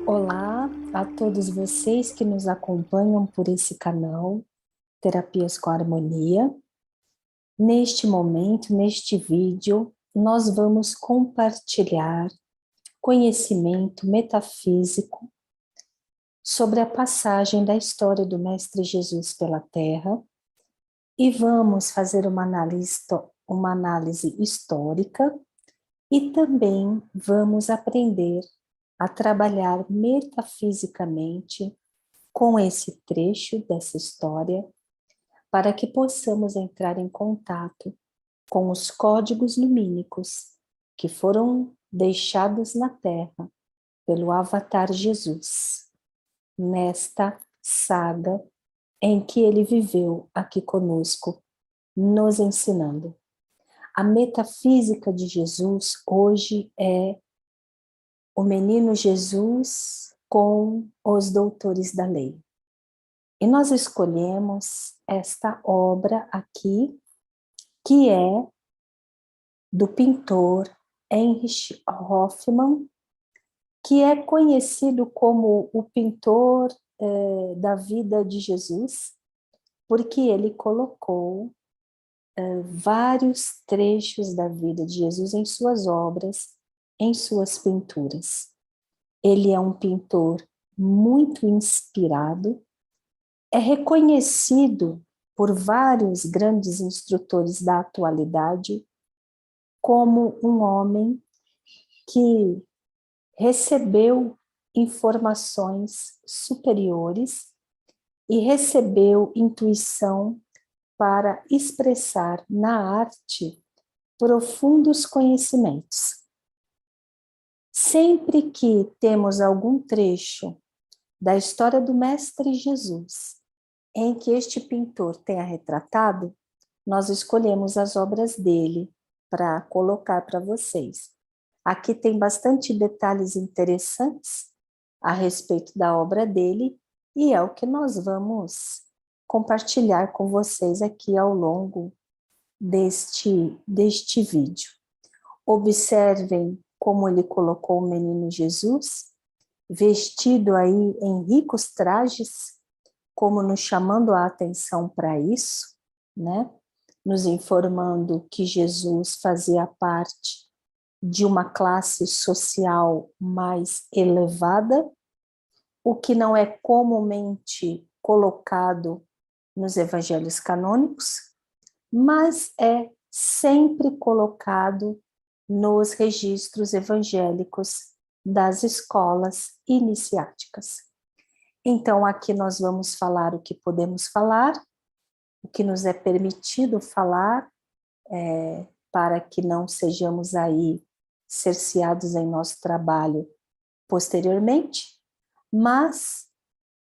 Olá a todos vocês que nos acompanham por esse canal, Terapias com Harmonia. Neste momento, neste vídeo, nós vamos compartilhar conhecimento metafísico sobre a passagem da história do Mestre Jesus pela Terra e vamos fazer uma análise histórica e também vamos aprender a trabalhar metafisicamente com esse trecho dessa história, para que possamos entrar em contato com os códigos lumínicos que foram deixados na Terra pelo Avatar Jesus, nesta saga em que ele viveu aqui conosco, nos ensinando. A metafísica de Jesus hoje é o menino Jesus com os doutores da lei. E nós escolhemos esta obra aqui, que é do pintor Heinrich Hoffmann, que é conhecido como o pintor da vida de Jesus, porque ele colocou vários trechos da vida de Jesus em suas obras, em suas pinturas. Ele é um pintor muito inspirado, é reconhecido por vários grandes instrutores da atualidade como um homem que recebeu informações superiores e recebeu intuição para expressar na arte profundos conhecimentos. Sempre que temos algum trecho da história do Mestre Jesus em que este pintor tenha retratado, nós escolhemos as obras dele para colocar para vocês. Aqui tem bastante detalhes interessantes a respeito da obra dele e é o que nós vamos compartilhar com vocês aqui ao longo deste vídeo. Observem como ele colocou o menino Jesus, vestido aí em ricos trajes, como nos chamando a atenção para isso, né? Nos informando que Jesus fazia parte de uma classe social mais elevada, o que não é comumente colocado nos evangelhos canônicos, mas é sempre colocado nos registros evangélicos das escolas iniciáticas. Então, aqui nós vamos falar o que podemos falar, o que nos é permitido falar, para que não sejamos aí cerceados em nosso trabalho posteriormente, mas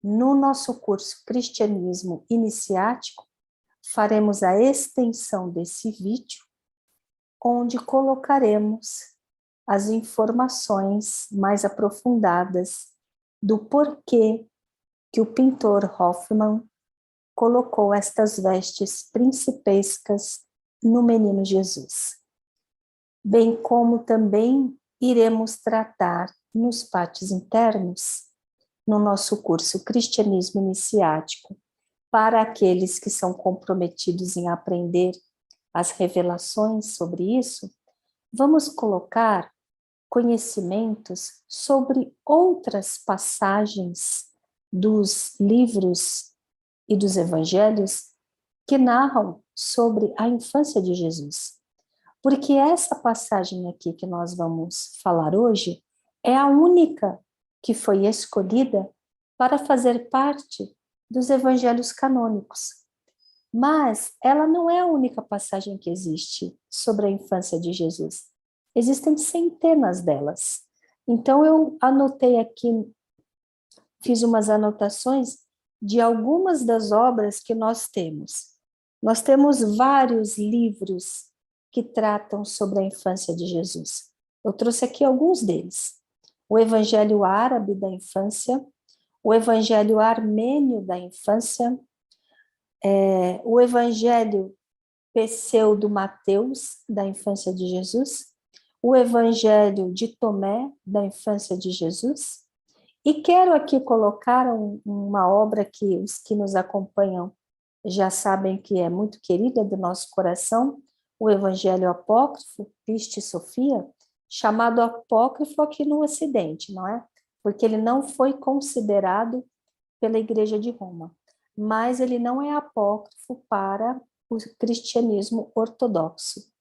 no nosso curso Cristianismo Iniciático, faremos a extensão desse vídeo, onde colocaremos as informações mais aprofundadas do porquê que o pintor Hoffmann colocou estas vestes principescas no menino Jesus. Bem como também iremos tratar nos pátios internos, no nosso curso Cristianismo Iniciático, para aqueles que são comprometidos em aprender as revelações sobre isso, vamos colocar conhecimentos sobre outras passagens dos livros e dos evangelhos que narram sobre a infância de Jesus. Porque essa passagem aqui que nós vamos falar hoje é a única que foi escolhida para fazer parte dos evangelhos canônicos. Mas ela não é a única passagem que existe sobre a infância de Jesus. Existem centenas delas. Então eu anotei aqui, fiz umas anotações de algumas das obras que nós temos. Nós temos vários livros que tratam sobre a infância de Jesus. Eu trouxe aqui alguns deles. O Evangelho Árabe da Infância, o Evangelho Armênio da Infância, o Evangelho Pseudo-Mateus, da infância de Jesus, o Evangelho de Tomé, da infância de Jesus, e quero aqui colocar uma obra que os que nos acompanham já sabem que é muito querida do nosso coração, o Evangelho Apócrifo, Pistis Sophia, chamado apócrifo aqui no Ocidente, não é? Porque ele não foi considerado pela Igreja de Roma, mas ele não é apócrifo para o cristianismo ortodoxo.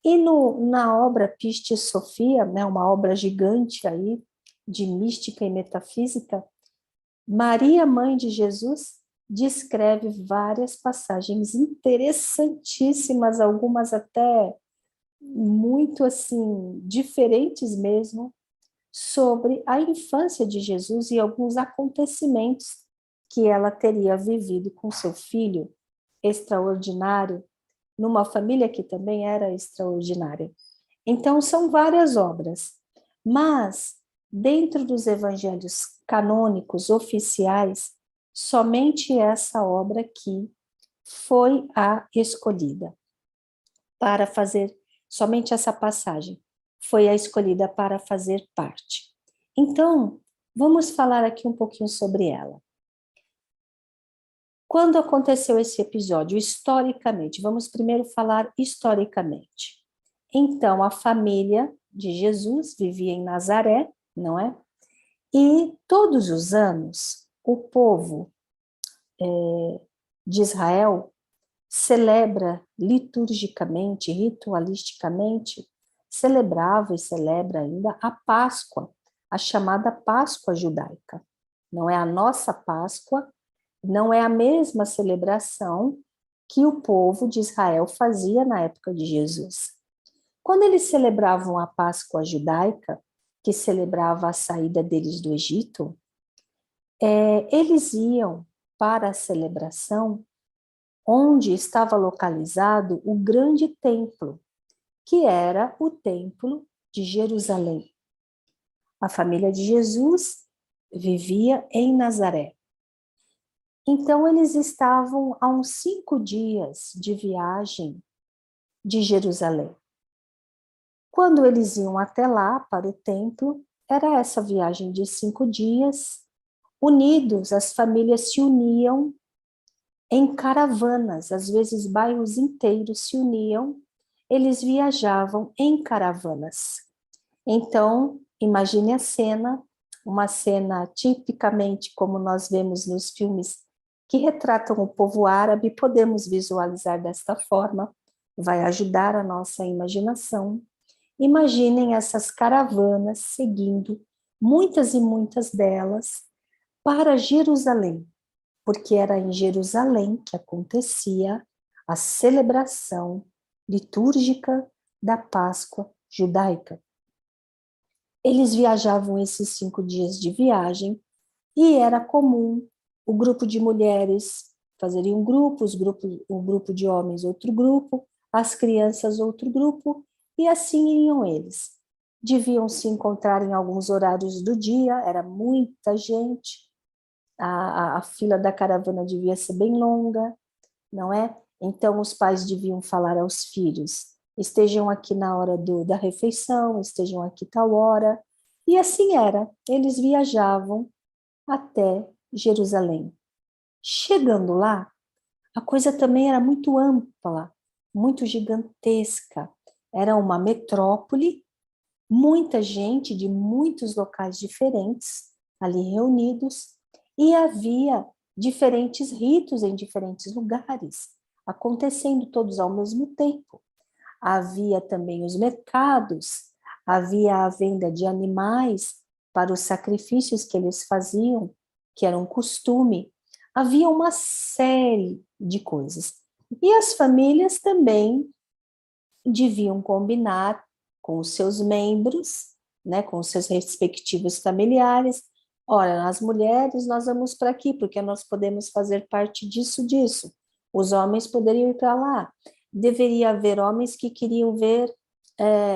E na obra Pistis Sophia, né, uma obra gigante aí de mística e metafísica, Maria, mãe de Jesus, descreve várias passagens interessantíssimas, algumas até muito assim diferentes mesmo, sobre a infância de Jesus e alguns acontecimentos que ela teria vivido com seu filho extraordinário, numa família que também era extraordinária. Então, são várias obras, mas dentro dos evangelhos canônicos oficiais, somente essa obra aqui foi a escolhida para fazer, somente essa passagem foi a escolhida para fazer parte. Então, vamos falar aqui um pouquinho sobre ela. Quando aconteceu esse episódio, historicamente, vamos primeiro falar historicamente. Então, a família de Jesus vivia em Nazaré, não é? E todos os anos, o povo de Israel celebra liturgicamente, ritualisticamente, celebrava e celebra ainda a Páscoa, a chamada Páscoa judaica. Não é a nossa Páscoa, não é a mesma celebração que o povo de Israel fazia na época de Jesus. Quando eles celebravam a Páscoa judaica, que celebrava a saída deles do Egito, eles iam para a celebração onde estava localizado o grande templo, que era o templo de Jerusalém. A família de Jesus vivia em Nazaré. Então, eles estavam a uns 5 dias de viagem de Jerusalém. Quando eles iam até lá, para o templo, era essa viagem de 5 dias, unidos, as famílias se uniam em caravanas, às vezes bairros inteiros se uniam, eles viajavam em caravanas. Então, imagine a cena, uma cena tipicamente como nós vemos nos filmes que retratam o povo árabe, podemos visualizar desta forma, vai ajudar a nossa imaginação. Imaginem essas caravanas seguindo, muitas e muitas delas, para Jerusalém, porque era em Jerusalém que acontecia a celebração litúrgica da Páscoa judaica. Eles viajavam esses 5 dias de viagem e era comum o grupo de mulheres fazerem um grupo, o grupo de homens outro grupo, as crianças outro grupo, e assim iriam eles. Deviam se encontrar em alguns horários do dia, era muita gente, a fila da caravana devia ser bem longa, não é? Então os pais deviam falar aos filhos, estejam aqui na hora da refeição, estejam aqui tal hora, e assim era, eles viajavam até Jerusalém. Chegando lá, a coisa também era muito ampla, muito gigantesca. Era uma metrópole, muita gente de muitos locais diferentes ali reunidos, e havia diferentes ritos em diferentes lugares, acontecendo todos ao mesmo tempo. Havia também os mercados, havia a venda de animais para os sacrifícios que eles faziam, que era um costume. Havia uma série de coisas. E as famílias também deviam combinar com os seus membros, né, com os seus respectivos familiares. Olha, as mulheres nós vamos para aqui, porque nós podemos fazer parte disso. Os homens poderiam ir para lá. Deveria haver homens que queriam ver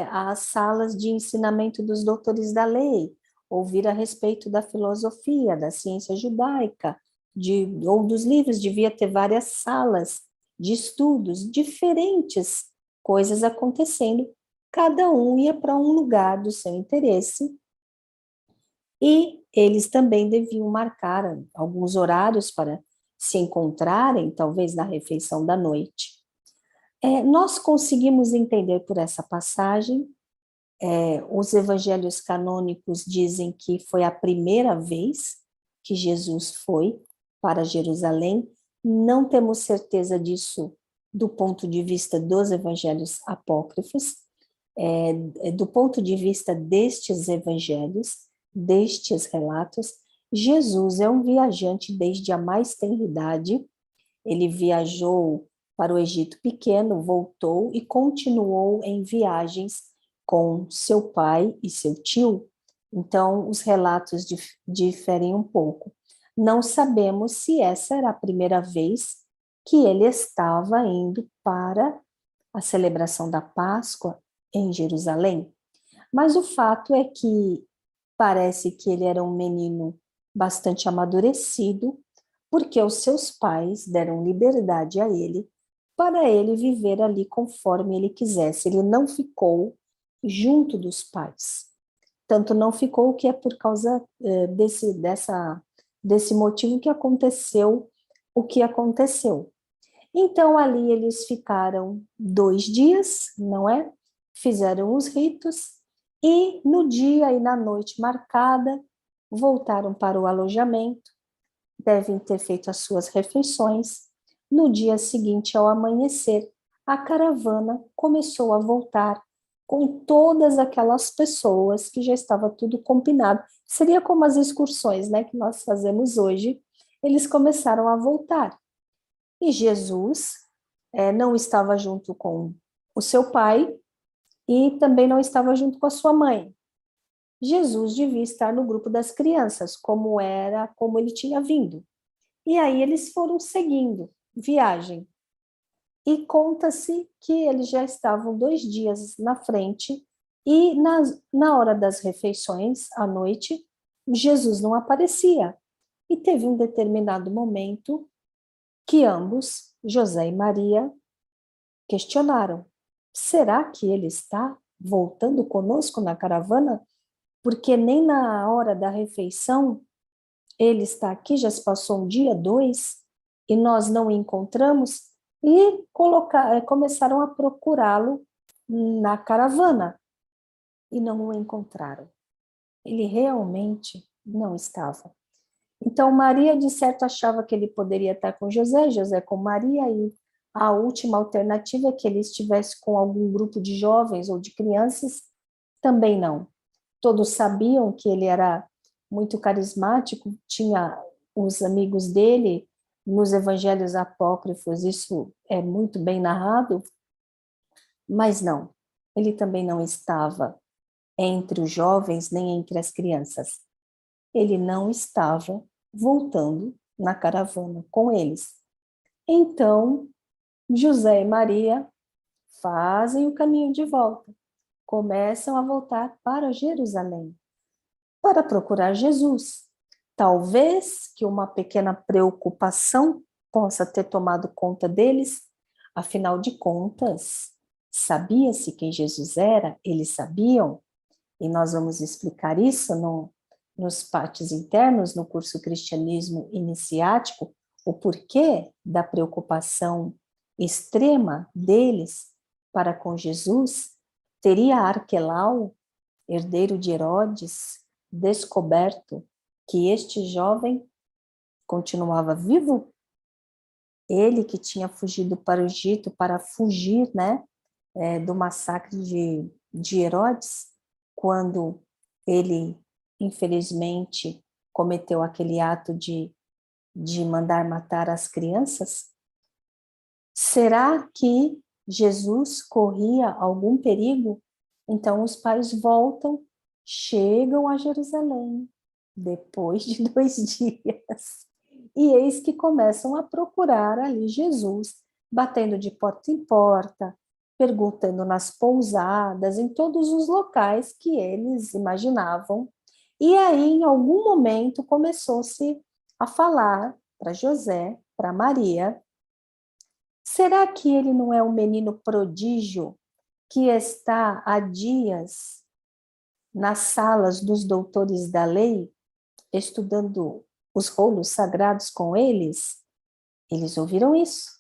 as salas de ensinamento dos doutores da lei, ouvir a respeito da filosofia, da ciência judaica, ou dos livros, devia ter várias salas de estudos, diferentes coisas acontecendo. Cada um ia para um lugar do seu interesse e eles também deviam marcar alguns horários para se encontrarem, talvez na refeição da noite. Nós conseguimos entender por essa passagem, os evangelhos canônicos dizem que foi a primeira vez que Jesus foi para Jerusalém. Não temos certeza disso do ponto de vista dos evangelhos apócrifos, do ponto de vista destes evangelhos, destes relatos. Jesus é um viajante desde a mais tenra idade. Ele viajou para o Egito Pequeno, voltou e continuou em viagens com seu pai e seu tio. Então, os relatos diferem um pouco. Não sabemos se essa era a primeira vez que ele estava indo para a celebração da Páscoa em Jerusalém. Mas o fato é que parece que ele era um menino bastante amadurecido, porque os seus pais deram liberdade a ele para ele viver ali conforme ele quisesse. Ele não ficou junto dos pais. Tanto não ficou que é por causa desse motivo que aconteceu o que aconteceu. Então, ali eles ficaram 2 dias, não é? Fizeram os ritos e no dia e na noite marcada, voltaram para o alojamento, devem ter feito as suas refeições. No dia seguinte, ao amanhecer, a caravana começou a voltar com todas aquelas pessoas que já estava tudo combinado. Seria como as excursões, né, que nós fazemos hoje. Eles começaram a voltar. E Jesus não estava junto com o seu pai e também não estava junto com a sua mãe. Jesus devia estar no grupo das crianças, como ele tinha vindo. E aí eles foram seguindo viagem. E conta-se que eles já estavam 2 dias na frente e na hora das refeições, à noite, Jesus não aparecia. E teve um determinado momento que ambos, José e Maria, questionaram: será que ele está voltando conosco na caravana? Porque nem na hora da refeição ele está aqui, já se passou um dia, 2, e nós não o encontramos, e começaram a procurá-lo na caravana, e não o encontraram. Ele realmente não estava. Então, Maria, de certo, achava que ele poderia estar com José, José com Maria, e a última alternativa é que ele estivesse com algum grupo de jovens ou de crianças, também não. Todos sabiam que ele era muito carismático, tinha os amigos dele, nos evangelhos apócrifos isso é muito bem narrado, mas não, ele também não estava entre os jovens nem entre as crianças. Ele não estava voltando na caravana com eles. Então, José e Maria fazem o caminho de volta, começam a voltar para Jerusalém, para procurar Jesus. Talvez que uma pequena preocupação possa ter tomado conta deles, afinal de contas, sabia-se quem Jesus era, eles sabiam, e nós vamos explicar isso nos pátios internos, no curso Cristianismo Iniciático, o porquê da preocupação extrema deles para com Jesus. Teria Arquelau, herdeiro de Herodes, descoberto que este jovem continuava vivo? Ele que tinha fugido para o Egito para fugir, né, do massacre de Herodes, quando ele, infelizmente, cometeu aquele ato de mandar matar as crianças? Será que Jesus corria algum perigo? Então os pais voltam, chegam a Jerusalém, depois de 2 dias, e eis que começam a procurar ali Jesus, batendo de porta em porta, perguntando nas pousadas, em todos os locais que eles imaginavam. E aí, em algum momento, começou-se a falar para José, para Maria, Será que ele não é um menino prodígio que está há dias nas salas dos doutores da lei, estudando os rolos sagrados com eles? Eles ouviram isso.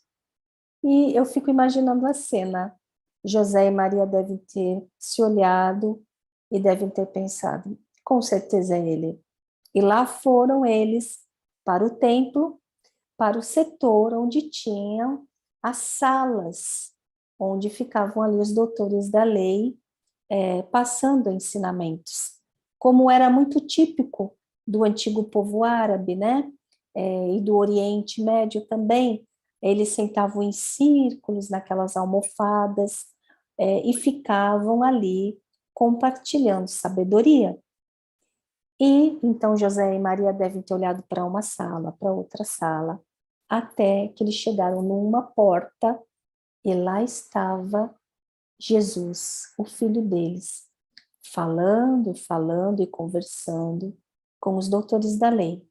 E eu fico imaginando a cena. José e Maria devem ter se olhado e devem ter pensado, com certeza é ele. E lá foram eles para o templo, para o setor onde tinham as salas, onde ficavam ali os doutores da lei, passando ensinamentos. Como era muito típico do antigo povo árabe, né? E do Oriente Médio também, eles sentavam em círculos naquelas almofadas e ficavam ali compartilhando sabedoria. E então José e Maria devem ter olhado para uma sala, para outra sala, até que eles chegaram numa porta e lá estava Jesus, o filho deles, falando e conversando com os doutores da lei.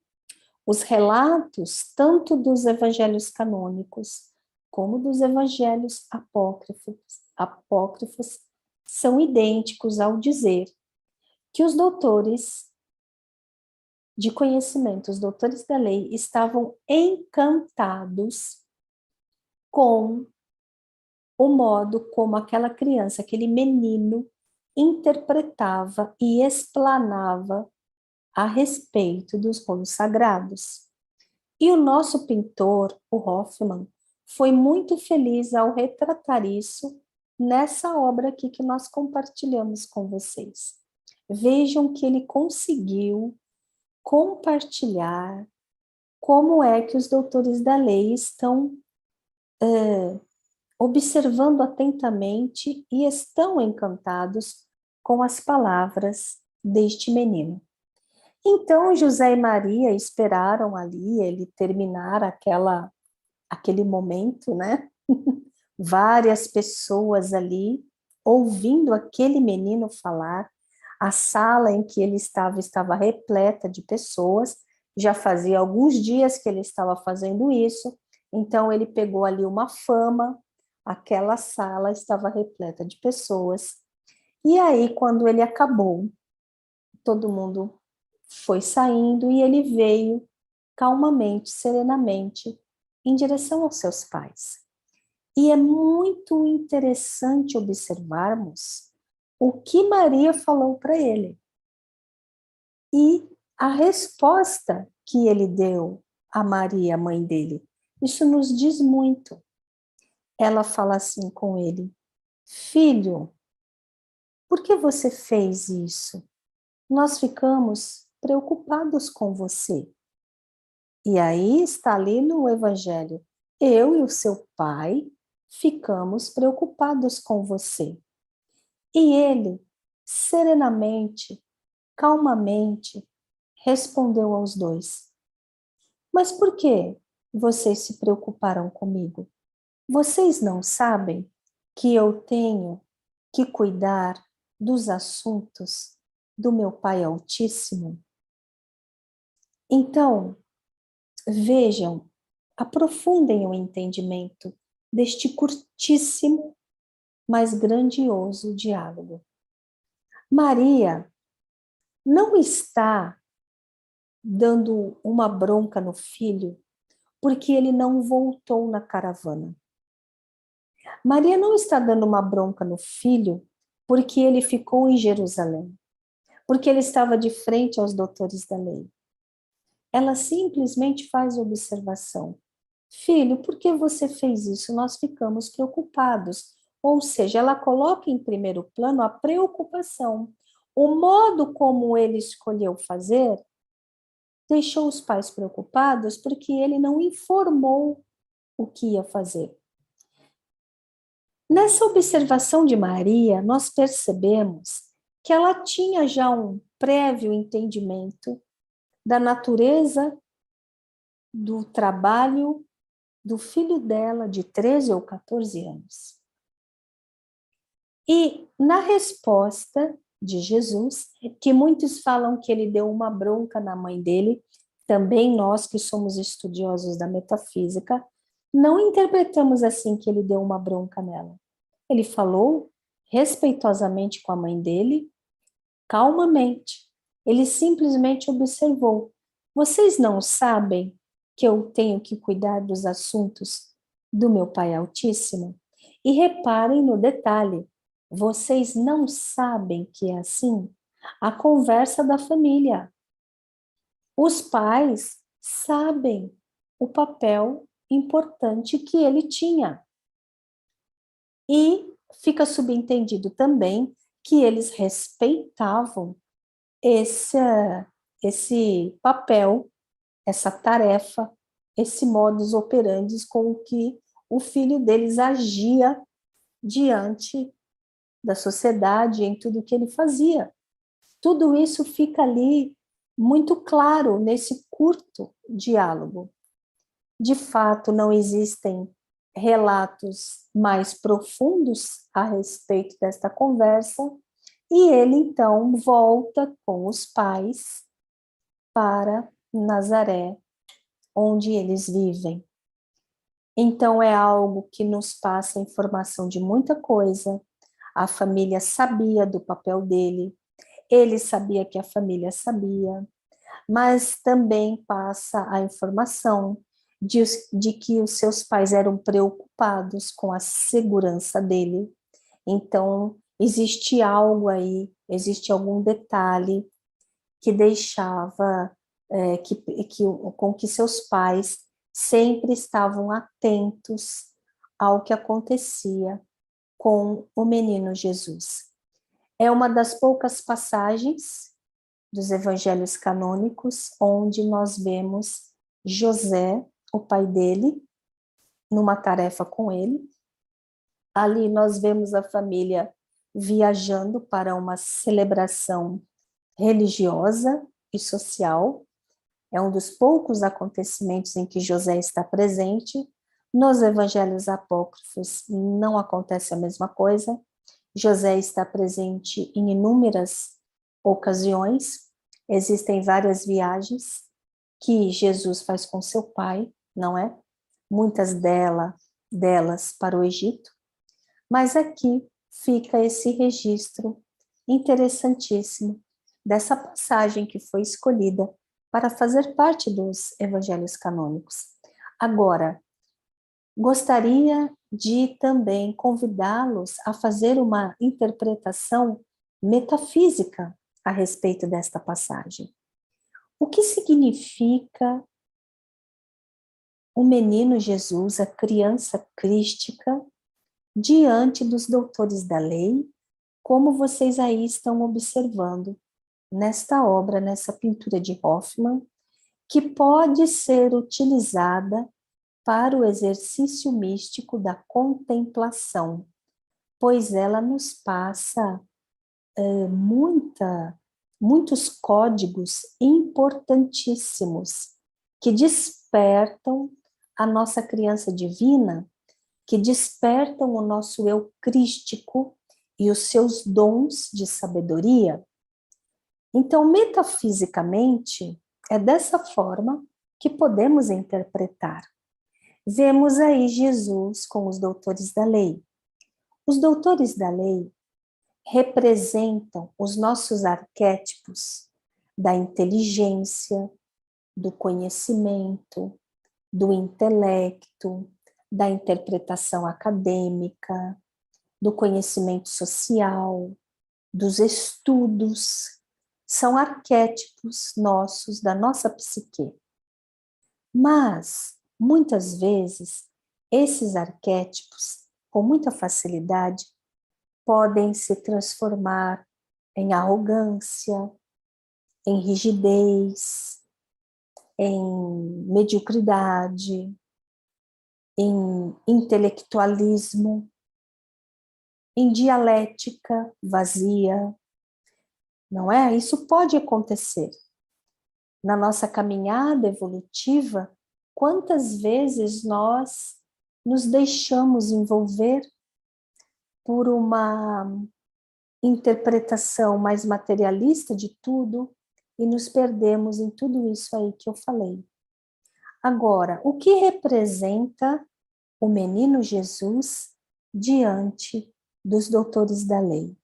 Os relatos, tanto dos evangelhos canônicos como dos evangelhos apócrifos são idênticos ao dizer que os doutores de conhecimento, os doutores da lei, estavam encantados com o modo como aquela criança, aquele menino, interpretava e explanava a respeito dos rolos sagrados. E o nosso pintor, o Hoffmann, foi muito feliz ao retratar isso nessa obra aqui que nós compartilhamos com vocês. Vejam que ele conseguiu compartilhar como é que os doutores da lei estão observando atentamente e estão encantados com as palavras deste menino. Então, José e Maria esperaram ali ele terminar aquele momento, né? Várias pessoas ali ouvindo aquele menino falar. A sala em que ele estava repleta de pessoas. Já fazia alguns dias que ele estava fazendo isso. Então, ele pegou ali uma fama. Aquela sala estava repleta de pessoas. E aí, quando ele acabou, todo mundo foi saindo e ele veio calmamente, serenamente, em direção aos seus pais. E é muito interessante observarmos o que Maria falou para ele e a resposta que ele deu a Maria, a mãe dele. Isso nos diz muito. Ela fala assim com ele: filho, por que você fez isso? Nós ficamos preocupados com você. E aí está ali no Evangelho: eu e o seu pai ficamos preocupados com você. E ele, serenamente, calmamente, respondeu aos dois: mas por que vocês se preocuparam comigo? Vocês não sabem que eu tenho que cuidar dos assuntos do meu Pai Altíssimo? Então, vejam, aprofundem o entendimento deste curtíssimo, mas grandioso diálogo. Maria não está dando uma bronca no filho porque ele não voltou na caravana. Maria não está dando uma bronca no filho porque ele ficou em Jerusalém, porque ele estava de frente aos doutores da lei. Ela simplesmente faz observação: filho, por que você fez isso? Nós ficamos preocupados. Ou seja, ela coloca em primeiro plano a preocupação. O modo como ele escolheu fazer deixou os pais preocupados porque ele não informou o que ia fazer. Nessa observação de Maria, nós percebemos que ela tinha já um prévio entendimento da natureza do trabalho do filho dela de 13 ou 14 anos. E na resposta de Jesus, que muitos falam que ele deu uma bronca na mãe dele, também nós que somos estudiosos da metafísica, não interpretamos assim que ele deu uma bronca nela. Ele falou respeitosamente com a mãe dele, calmamente. Ele simplesmente observou. Vocês não sabem que eu tenho que cuidar dos assuntos do meu Pai Altíssimo? E reparem no detalhe, vocês não sabem que é assim? A conversa da família. Os pais sabem o papel importante que ele tinha. E fica subentendido também que eles respeitavam esse papel, essa tarefa, esse modus operandi com o que o filho deles agia diante da sociedade, em tudo que ele fazia. Tudo isso fica ali muito claro nesse curto diálogo. De fato, não existem relatos mais profundos a respeito desta conversa, e ele então volta com os pais para Nazaré, onde eles vivem. Então é algo que nos passa informação de muita coisa. A família sabia do papel dele, ele sabia que a família sabia, mas também passa a informação de que os seus pais eram preocupados com a segurança dele. Então, existe algo aí, existe algum detalhe que deixava, com que seus pais sempre estavam atentos ao que acontecia com o menino Jesus. É uma das poucas passagens dos evangelhos canônicos onde nós vemos José, o pai dele, numa tarefa com ele. Ali nós vemos a família viajando para uma celebração religiosa e social. É um dos poucos acontecimentos em que José está presente. Nos evangelhos apócrifos não acontece a mesma coisa. José está presente em inúmeras ocasiões. Existem várias viagens que Jesus faz com seu pai, não é? Muitas delas para o Egito. Mas aqui fica esse registro interessantíssimo dessa passagem que foi escolhida para fazer parte dos evangelhos canônicos. Agora, gostaria de também convidá-los a fazer uma interpretação metafísica a respeito desta passagem. O que significa o menino Jesus, a criança crística, diante dos doutores da lei, como vocês aí estão observando nesta obra, nessa pintura de Hoffmann, que pode ser utilizada para o exercício místico da contemplação, pois ela nos passa muitos códigos importantíssimos que despertam a nossa criança divina, que despertam o nosso eu crístico e os seus dons de sabedoria. Então, metafisicamente, é dessa forma que podemos interpretar. Vemos aí Jesus com os doutores da lei. Os doutores da lei representam os nossos arquétipos da inteligência, do conhecimento, do intelecto, da interpretação acadêmica, do conhecimento social, dos estudos. São arquétipos nossos, da nossa psique. Mas, muitas vezes, esses arquétipos, com muita facilidade, podem se transformar em arrogância, em rigidez, em mediocridade, em intelectualismo, em dialética vazia, não é? Isso pode acontecer. Na nossa caminhada evolutiva, quantas vezes nós nos deixamos envolver por uma interpretação mais materialista de tudo e nos perdemos em tudo isso aí que eu falei. Agora, o que representa o menino Jesus diante dos doutores da lei,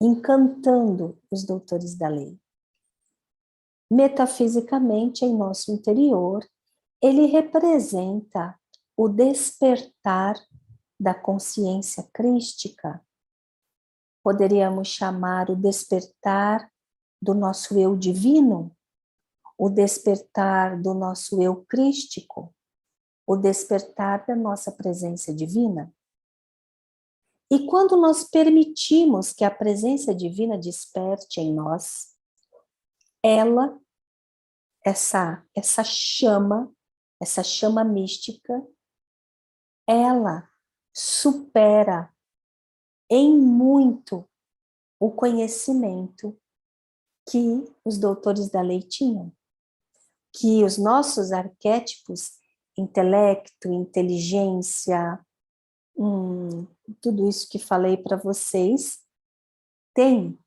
encantando os doutores da lei. Metafisicamente, em nosso interior, ele representa o despertar da consciência crística. Poderíamos chamar o despertar do nosso eu divino, o despertar do nosso eu crístico, o despertar da nossa presença divina. E quando nós permitimos que a presença divina desperte em nós, ela, essa chama mística, ela supera em muito o conhecimento que os doutores da lei tinham, que os nossos arquétipos, intelecto, inteligência, tudo isso que falei para vocês, têm.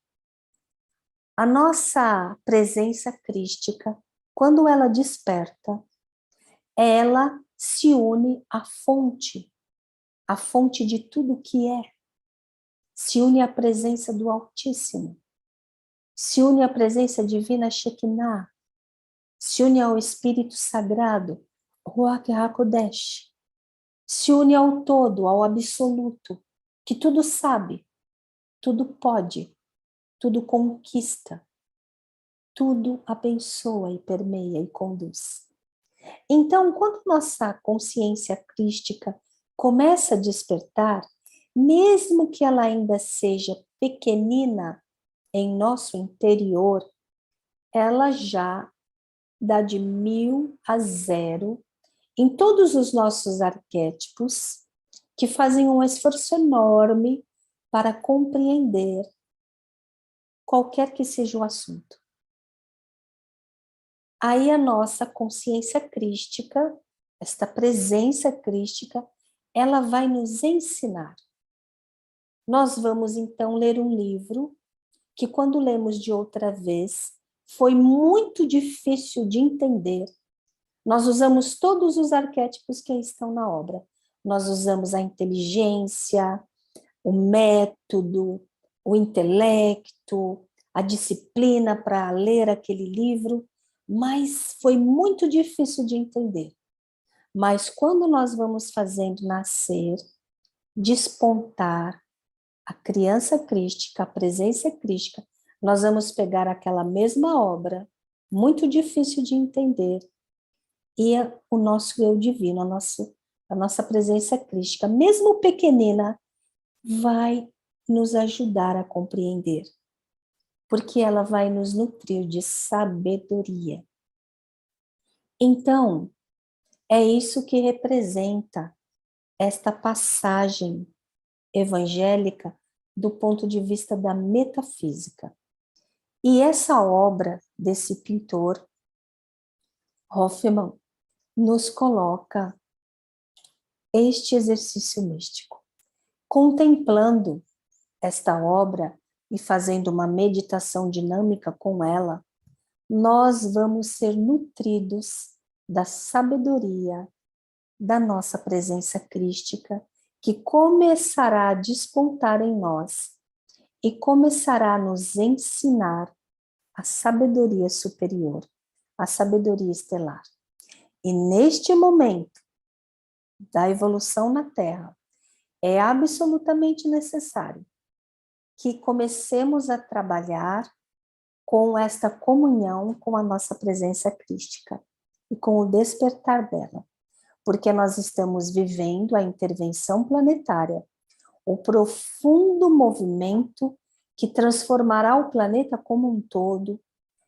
A nossa presença crística, quando ela desperta, ela se une à fonte de tudo que é. Se une à presença do Altíssimo, se une à presença divina Shekinah, se une ao Espírito Sagrado, Ruach HaKodesh, se une ao todo, ao absoluto, que tudo sabe, tudo pode, tudo conquista, tudo abençoa e permeia e conduz. Então, quando nossa consciência crística começa a despertar, mesmo que ela ainda seja pequenina em nosso interior, ela já dá de 1000 a 0 em todos os nossos arquétipos, que fazem um esforço enorme para compreender qualquer que seja o assunto. Aí a nossa consciência crística, esta presença crística, ela vai nos ensinar. Nós vamos então ler um livro que, quando lemos de outra vez, foi muito difícil de entender. Nós usamos todos os arquétipos que estão na obra. Nós usamos a inteligência, o método, o intelecto, a disciplina para ler aquele livro, mas foi muito difícil de entender. Mas quando nós vamos fazendo nascer, despontar a criança crística, a presença crística, nós vamos pegar aquela mesma obra, muito difícil de entender, e o nosso eu divino, a nossa presença crística, mesmo pequenina, vai nos ajudar a compreender, porque ela vai nos nutrir de sabedoria. Então, é isso que representa esta passagem evangélica do ponto de vista da metafísica. E essa obra desse pintor, Hoffmann, nos coloca este exercício místico. Contemplando esta obra e fazendo uma meditação dinâmica com ela, nós vamos ser nutridos da sabedoria da nossa presença crística, que começará a despontar em nós e começará a nos ensinar a sabedoria superior, a sabedoria estelar. E neste momento da evolução na Terra, é absolutamente necessário que comecemos a trabalhar com esta comunhão com a nossa presença crística e com o despertar dela, porque nós estamos vivendo a intervenção planetária, o profundo movimento que transformará o planeta como um todo.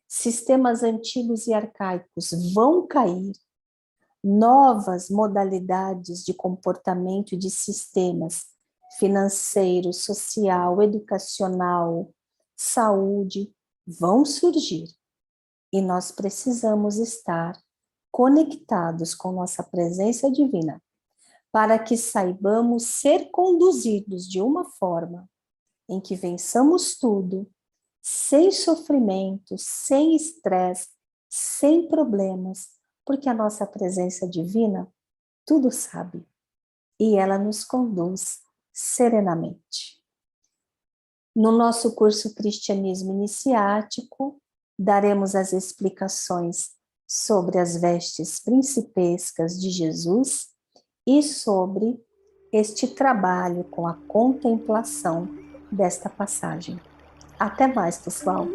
Sistemas antigos e arcaicos vão cair, novas modalidades de comportamento e de sistemas financeiro, social, educacional, saúde, vão surgir. E nós precisamos estar conectados com nossa presença divina, para que saibamos ser conduzidos de uma forma em que vençamos tudo, sem sofrimento, sem estresse, sem problemas, porque a nossa presença divina tudo sabe, e ela nos conduz serenamente. No nosso curso Cristianismo Iniciático, daremos as explicações sobre as vestes principescas de Jesus e sobre este trabalho com a contemplação desta passagem. Até mais, pessoal!